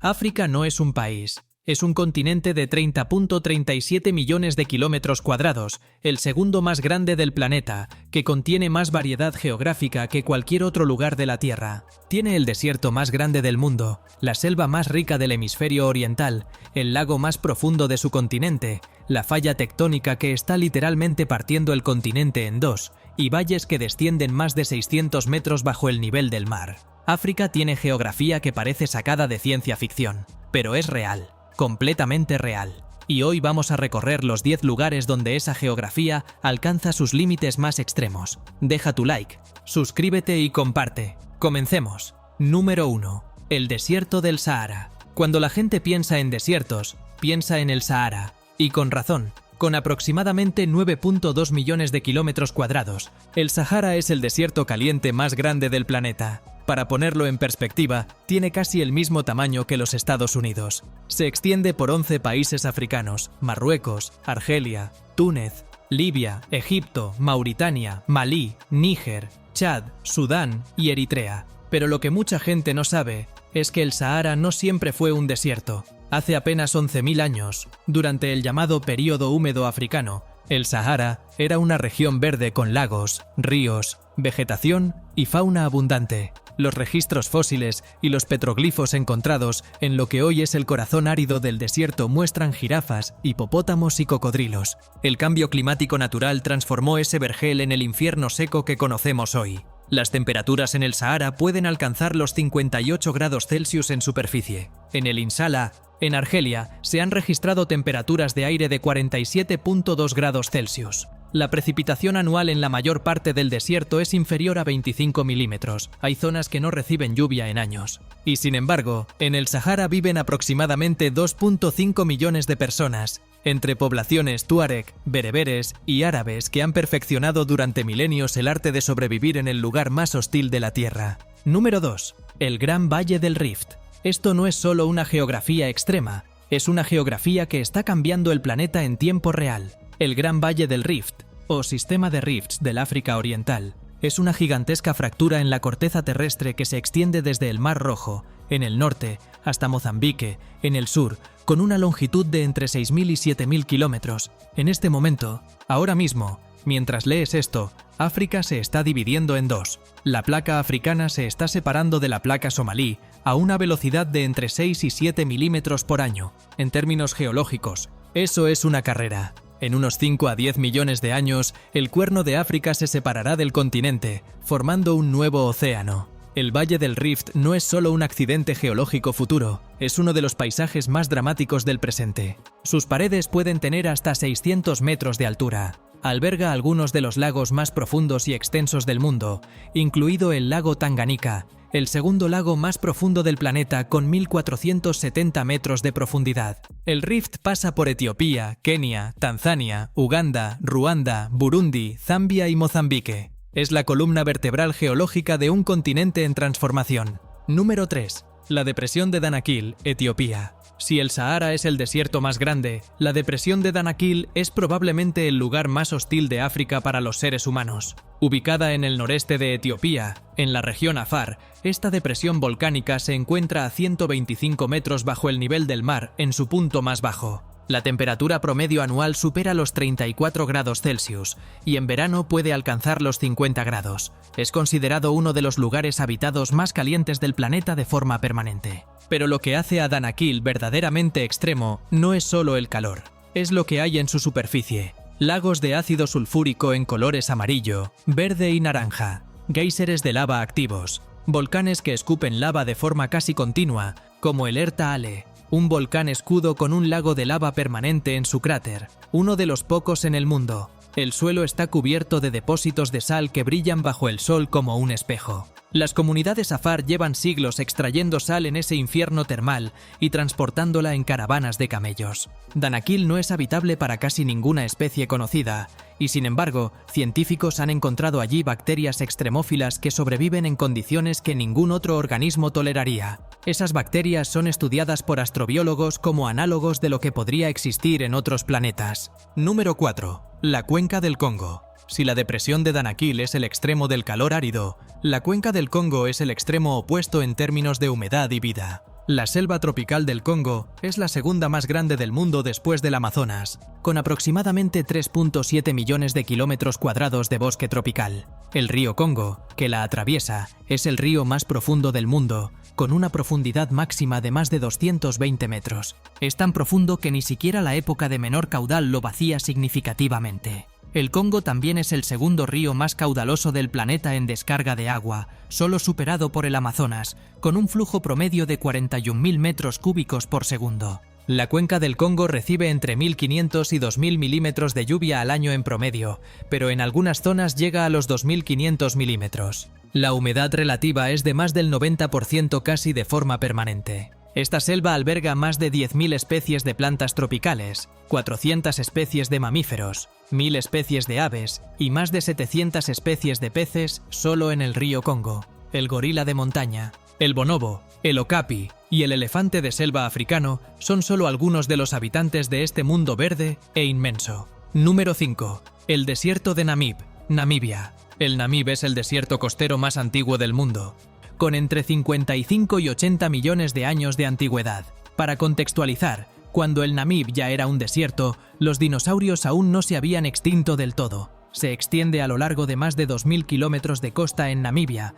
África no es un país. Es un continente de 30.37 millones de kilómetros cuadrados, el segundo más grande del planeta, que contiene más variedad geográfica que cualquier otro lugar de la Tierra. Tiene el desierto más grande del mundo, la selva más rica del hemisferio oriental, el lago más profundo de su continente, la falla tectónica que está literalmente partiendo el continente en dos, y valles que descienden más de 600 metros bajo el nivel del mar. África tiene geografía que parece sacada de ciencia ficción, pero es real. Completamente real. Y hoy vamos a recorrer los 10 lugares donde esa geografía alcanza sus límites más extremos. Deja tu like, suscríbete y comparte. Comencemos. Número 1. El desierto del Sahara. Cuando la gente piensa en desiertos, piensa en el Sahara. Y con razón. Con aproximadamente 9.2 millones de kilómetros cuadrados, el Sahara es el desierto caliente más grande del planeta. Para ponerlo en perspectiva, tiene casi el mismo tamaño que los Estados Unidos. Se extiende por 11 países africanos: Marruecos, Argelia, Túnez, Libia, Egipto, Mauritania, Malí, Níger, Chad, Sudán y Eritrea. Pero lo que mucha gente no sabe es que el Sahara no siempre fue un desierto. Hace apenas 11.000 años, durante el llamado período húmedo africano, el Sahara era una región verde con lagos, ríos, vegetación y fauna abundante. Los registros fósiles y los petroglifos encontrados en lo que hoy es el corazón árido del desierto muestran jirafas, hipopótamos y cocodrilos. El cambio climático natural transformó ese vergel en el infierno seco que conocemos hoy. Las temperaturas en el Sahara pueden alcanzar los 58 grados Celsius en superficie. En el Insala, en Argelia, se han registrado temperaturas de aire de 47.2 grados Celsius. La precipitación anual en la mayor parte del desierto es inferior a 25 milímetros. Hay zonas que no reciben lluvia en años. Y sin embargo, en el Sahara viven aproximadamente 2.5 millones de personas, entre poblaciones tuareg, bereberes y árabes que han perfeccionado durante milenios el arte de sobrevivir en el lugar más hostil de la Tierra. Número 2. El Gran Valle del Rift. Esto no es solo una geografía extrema, es una geografía que está cambiando el planeta en tiempo real. El Gran Valle del Rift, o Sistema de Rifts del África Oriental, es una gigantesca fractura en la corteza terrestre que se extiende desde el Mar Rojo, en el norte, hasta Mozambique, en el sur, con una longitud de entre 6.000 y 7.000 kilómetros. En este momento, ahora mismo, mientras lees esto, África se está dividiendo en dos. La placa africana se está separando de la placa somalí a una velocidad de entre 6 y 7 milímetros por año. En términos geológicos, eso es una carrera. En unos 5 a 10 millones de años, el Cuerno de África se separará del continente, formando un nuevo océano. El Valle del Rift no es solo un accidente geológico futuro, es uno de los paisajes más dramáticos del presente. Sus paredes pueden tener hasta 600 metros de altura. Alberga algunos de los lagos más profundos y extensos del mundo, incluido el lago Tanganika, el segundo lago más profundo del planeta con 1.470 metros de profundidad. El Rift pasa por Etiopía, Kenia, Tanzania, Uganda, Ruanda, Burundi, Zambia y Mozambique. Es la columna vertebral geológica de un continente en transformación. Número 3. La depresión de Danakil, Etiopía. Si el Sahara es el desierto más grande, la depresión de Danakil es probablemente el lugar más hostil de África para los seres humanos. Ubicada en el noreste de Etiopía, en la región Afar, esta depresión volcánica se encuentra a 125 metros bajo el nivel del mar en su punto más bajo. La temperatura promedio anual supera los 34 grados Celsius y en verano puede alcanzar los 50 grados. Es considerado uno de los lugares habitados más calientes del planeta de forma permanente. Pero lo que hace a Danakil verdaderamente extremo no es solo el calor, es lo que hay en su superficie. Lagos de ácido sulfúrico en colores amarillo, verde y naranja, géiseres de lava activos, volcanes que escupen lava de forma casi continua, como el Erta Ale, un volcán escudo con un lago de lava permanente en su cráter, uno de los pocos en el mundo. El suelo está cubierto de depósitos de sal que brillan bajo el sol como un espejo. Las comunidades Afar llevan siglos extrayendo sal en ese infierno termal y transportándola en caravanas de camellos. Danakil no es habitable para casi ninguna especie conocida, y sin embargo, científicos han encontrado allí bacterias extremófilas que sobreviven en condiciones que ningún otro organismo toleraría. Esas bacterias son estudiadas por astrobiólogos como análogos de lo que podría existir en otros planetas. Número 4. La cuenca del Congo. Si la depresión de Danakil es el extremo del calor árido, la cuenca del Congo es el extremo opuesto en términos de humedad y vida. La selva tropical del Congo es la segunda más grande del mundo después del Amazonas, con aproximadamente 3.7 millones de kilómetros cuadrados de bosque tropical. El río Congo, que la atraviesa, es el río más profundo del mundo, con una profundidad máxima de más de 220 metros. Es tan profundo que ni siquiera la época de menor caudal lo vacía significativamente. El Congo también es el segundo río más caudaloso del planeta en descarga de agua, solo superado por el Amazonas, con un flujo promedio de 41.000 metros cúbicos por segundo. La cuenca del Congo recibe entre 1.500 y 2.000 milímetros de lluvia al año en promedio, pero en algunas zonas llega a los 2.500 milímetros. La humedad relativa es de más del 90% casi de forma permanente. Esta selva alberga más de 10.000 especies de plantas tropicales, 400 especies de mamíferos, 1.000 especies de aves y más de 700 especies de peces solo en el río Congo. El gorila de montaña, el bonobo, el okapi y el elefante de selva africano son solo algunos de los habitantes de este mundo verde e inmenso. Número 5. El desierto de Namib, Namibia. El Namib es el desierto costero más antiguo del mundo, con entre 55 y 80 millones de años de antigüedad. Para contextualizar, cuando el Namib ya era un desierto, los dinosaurios aún no se habían extinto del todo. Se extiende a lo largo de más de 2.000 kilómetros de costa en Namibia,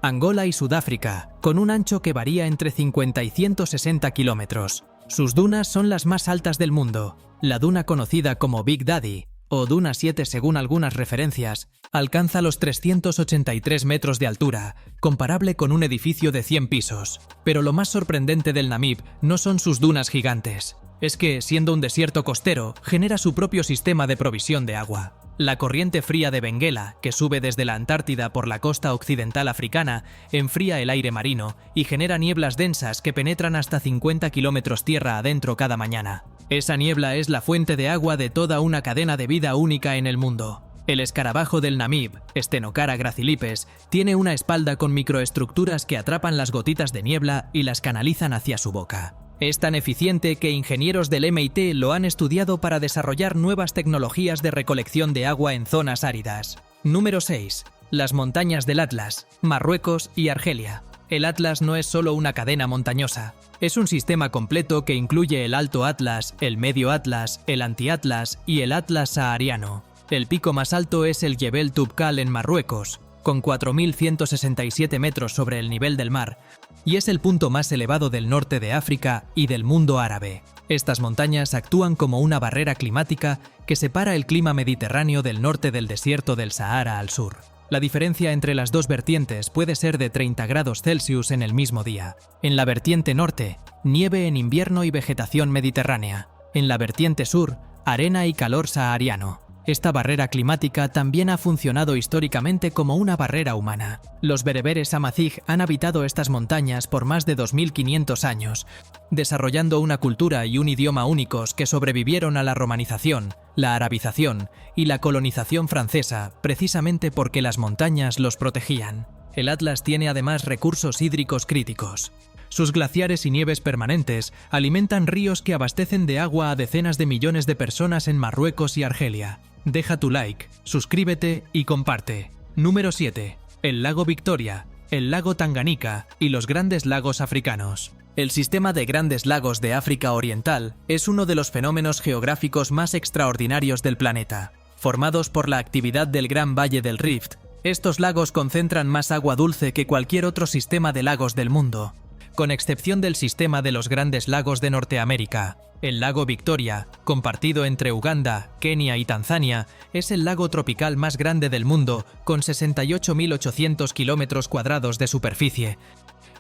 Angola y Sudáfrica, con un ancho que varía entre 50 y 160 kilómetros. Sus dunas son las más altas del mundo. La duna conocida como Big Daddy, o Duna 7 según algunas referencias, alcanza los 383 metros de altura, comparable con un edificio de 100 pisos. Pero lo más sorprendente del Namib no son sus dunas gigantes. Es que, siendo un desierto costero, genera su propio sistema de provisión de agua. La corriente fría de Benguela, que sube desde la Antártida por la costa occidental africana, enfría el aire marino y genera nieblas densas que penetran hasta 50 kilómetros tierra adentro cada mañana. Esa niebla es la fuente de agua de toda una cadena de vida única en el mundo. El escarabajo del Namib, Stenocara gracilipes, tiene una espalda con microestructuras que atrapan las gotitas de niebla y las canalizan hacia su boca. Es tan eficiente que ingenieros del MIT lo han estudiado para desarrollar nuevas tecnologías de recolección de agua en zonas áridas. Número 6. Las montañas del Atlas, Marruecos y Argelia. El Atlas no es solo una cadena montañosa. Es un sistema completo que incluye el Alto Atlas, el Medio Atlas, el Anti-Atlas y el Atlas sahariano. El pico más alto es el Jebel Toubkal en Marruecos, con 4.167 metros sobre el nivel del mar, y es el punto más elevado del norte de África y del mundo árabe. Estas montañas actúan como una barrera climática que separa el clima mediterráneo del norte del desierto del Sahara al sur. La diferencia entre las dos vertientes puede ser de 30 grados Celsius en el mismo día. En la vertiente norte, nieve en invierno y vegetación mediterránea. En la vertiente sur, arena y calor sahariano. Esta barrera climática también ha funcionado históricamente como una barrera humana. Los bereberes amazigh han habitado estas montañas por más de 2.500 años, desarrollando una cultura y un idioma únicos que sobrevivieron a la romanización, la arabización y la colonización francesa precisamente porque las montañas los protegían. El Atlas tiene además recursos hídricos críticos. Sus glaciares y nieves permanentes alimentan ríos que abastecen de agua a decenas de millones de personas en Marruecos y Argelia. Deja tu like, suscríbete y comparte. Número 7. El lago Victoria, el lago Tanganika y los grandes lagos africanos. El sistema de grandes lagos de África Oriental es uno de los fenómenos geográficos más extraordinarios del planeta. Formados por la actividad del Gran Valle del Rift, estos lagos concentran más agua dulce que cualquier otro sistema de lagos del mundo, con excepción del sistema de los Grandes Lagos de Norteamérica. El lago Victoria, compartido entre Uganda, Kenia y Tanzania, es el lago tropical más grande del mundo, con 68.800 kilómetros cuadrados de superficie,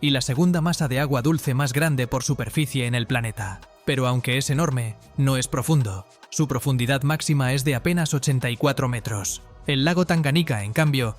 y la segunda masa de agua dulce más grande por superficie en el planeta. Pero aunque es enorme, no es profundo. Su profundidad máxima es de apenas 84 metros. El lago Tanganika, en cambio,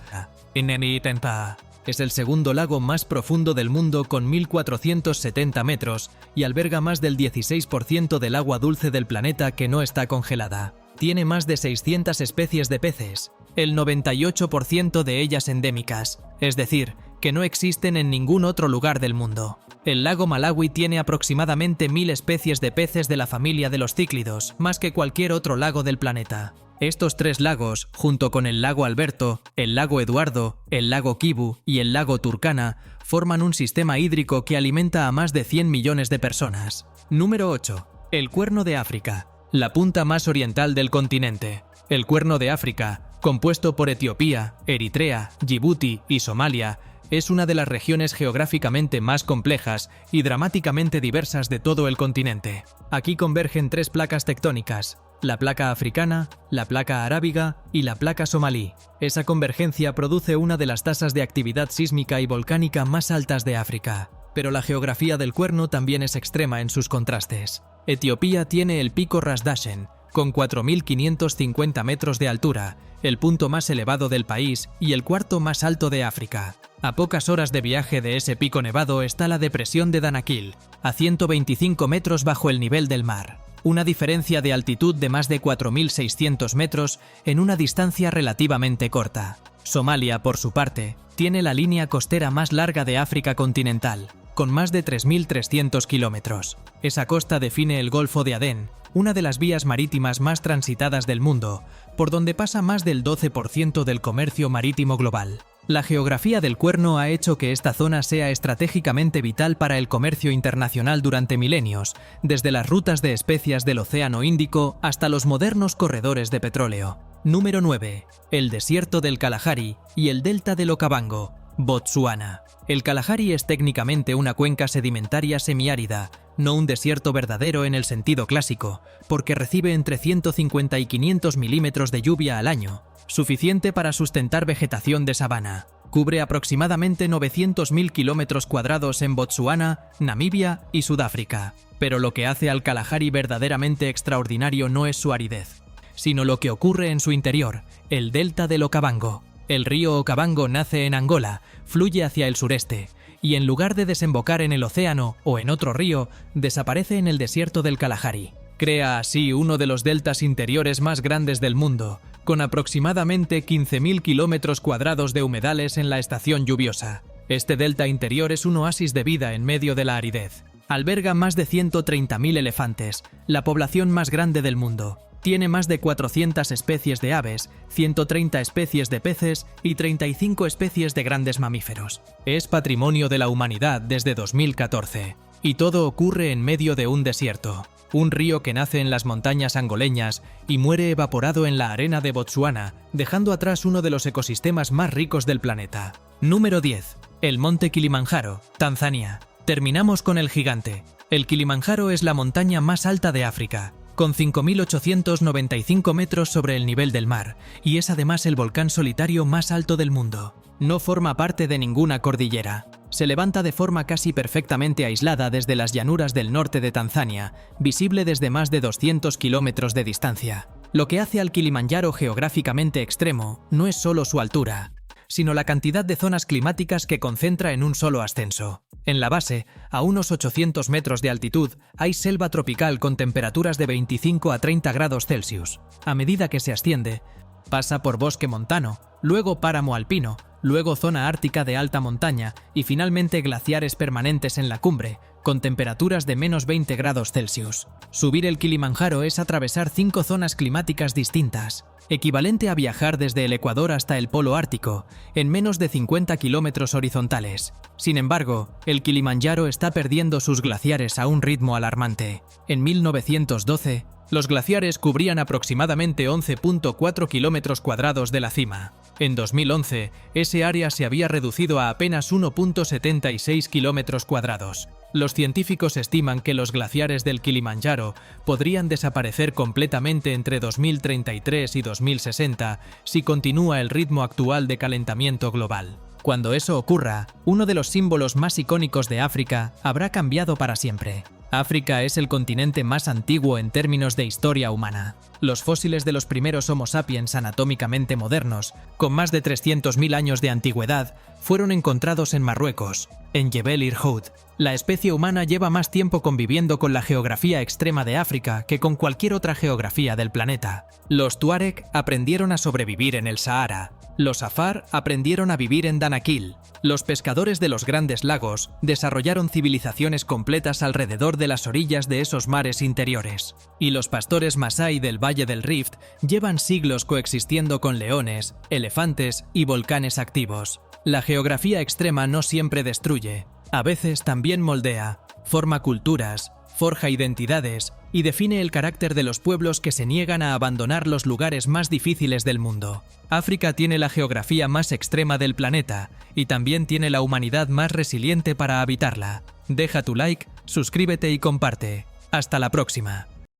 es el segundo lago más profundo del mundo con 1.470 metros y alberga más del 16% del agua dulce del planeta que no está congelada. Tiene más de 600 especies de peces, el 98% de ellas endémicas, es decir, que no existen en ningún otro lugar del mundo. El lago Malawi tiene aproximadamente 1.000 especies de peces de la familia de los cíclidos, más que cualquier otro lago del planeta. Estos 3 lagos, junto con el lago Alberto, el lago Eduardo, el lago Kivu y el lago Turkana, forman un sistema hídrico que alimenta a más de 100 millones de personas. Número 8. El Cuerno de África, la punta más oriental del continente. El Cuerno de África, compuesto por Etiopía, Eritrea, Djibouti y Somalia, es una de las regiones geográficamente más complejas y dramáticamente diversas de todo el continente. Aquí convergen 3 placas tectónicas: la placa africana, la placa arábiga y la placa somalí. Esa convergencia produce una de las tasas de actividad sísmica y volcánica más altas de África. Pero la geografía del Cuerno también es extrema en sus contrastes. Etiopía tiene el pico Ras Dashen, con 4.550 metros de altura, el punto más elevado del país y el 4º más alto de África. A pocas horas de viaje de ese pico nevado está la depresión de Danakil, a 125 metros bajo el nivel del mar. Una diferencia de altitud de más de 4.600 metros en una distancia relativamente corta. Somalia, por su parte, tiene la línea costera más larga de África continental, con más de 3.300 kilómetros. Esa costa define el Golfo de Adén, una de las vías marítimas más transitadas del mundo, por donde pasa más del 12% del comercio marítimo global. La geografía del Cuerno ha hecho que esta zona sea estratégicamente vital para el comercio internacional durante milenios, desde las rutas de especias del Océano Índico hasta los modernos corredores de petróleo. Número 9. El desierto del Kalahari y el delta del Okavango, Botsuana. El Kalahari es técnicamente una cuenca sedimentaria semiárida, no un desierto verdadero en el sentido clásico, porque recibe entre 150 y 500 milímetros de lluvia al año, suficiente para sustentar vegetación de sabana. Cubre aproximadamente 900.000 kilómetros cuadrados en Botsuana, Namibia y Sudáfrica. Pero lo que hace al Kalahari verdaderamente extraordinario no es su aridez, sino lo que ocurre en su interior, el delta del Okavango. El río Okavango nace en Angola, fluye hacia el sureste, y en lugar de desembocar en el océano o en otro río, desaparece en el desierto del Kalahari. Crea así uno de los deltas interiores más grandes del mundo, con aproximadamente 15.000 kilómetros cuadrados de humedales en la estación lluviosa. Este delta interior es un oasis de vida en medio de la aridez. Alberga más de 130.000 elefantes, la población más grande del mundo. Tiene más de 400 especies de aves, 130 especies de peces y 35 especies de grandes mamíferos. Es patrimonio de la humanidad desde 2014. Y todo ocurre en medio de un desierto. Un río que nace en las montañas angoleñas y muere evaporado en la arena de Botsuana, dejando atrás uno de los ecosistemas más ricos del planeta. Número 10. El monte Kilimanjaro, Tanzania. Terminamos con el gigante. El Kilimanjaro es la montaña más alta de África, con 5.895 metros sobre el nivel del mar, y es además el volcán solitario más alto del mundo. No forma parte de ninguna cordillera. Se levanta de forma casi perfectamente aislada desde las llanuras del norte de Tanzania, visible desde más de 200 kilómetros de distancia. Lo que hace al Kilimanjaro geográficamente extremo no es solo su altura, sino la cantidad de zonas climáticas que concentra en un solo ascenso. En la base, a unos 800 metros de altitud, hay selva tropical con temperaturas de 25 a 30 grados Celsius. A medida que se asciende, pasa por bosque montano, luego páramo alpino, luego zona ártica de alta montaña y finalmente glaciares permanentes en la cumbre, con temperaturas de menos 20 grados Celsius. Subir el Kilimanjaro es atravesar 5 zonas climáticas distintas, equivalente a viajar desde el Ecuador hasta el Polo Ártico, en menos de 50 kilómetros horizontales. Sin embargo, el Kilimanjaro está perdiendo sus glaciares a un ritmo alarmante. En 1912, los glaciares cubrían aproximadamente 11.4 kilómetros cuadrados de la cima. En 2011, ese área se había reducido a apenas 1.76 kilómetros cuadrados. Los científicos estiman que los glaciares del Kilimanjaro podrían desaparecer completamente entre 2033 y 2060 si continúa el ritmo actual de calentamiento global. Cuando eso ocurra, uno de los símbolos más icónicos de África habrá cambiado para siempre. África es el continente más antiguo en términos de historia humana. Los fósiles de los primeros Homo sapiens anatómicamente modernos, con más de 300.000 años de antigüedad, fueron encontrados en Marruecos, en Jebel Irhoud, La especie humana lleva más tiempo conviviendo con la geografía extrema de África que con cualquier otra geografía del planeta. Los Tuareg aprendieron a sobrevivir en el Sahara. Los Afar aprendieron a vivir en Danakil. Los pescadores de los Grandes Lagos desarrollaron civilizaciones completas alrededor de las orillas de esos mares interiores. Y los pastores Masái del Valle del Rift llevan siglos coexistiendo con leones, elefantes y volcanes activos. La geografía extrema no siempre destruye, a veces también moldea, forma culturas, forja identidades y define el carácter de los pueblos que se niegan a abandonar los lugares más difíciles del mundo. África tiene la geografía más extrema del planeta y también tiene la humanidad más resiliente para habitarla. Deja tu like, suscríbete y comparte. Hasta la próxima.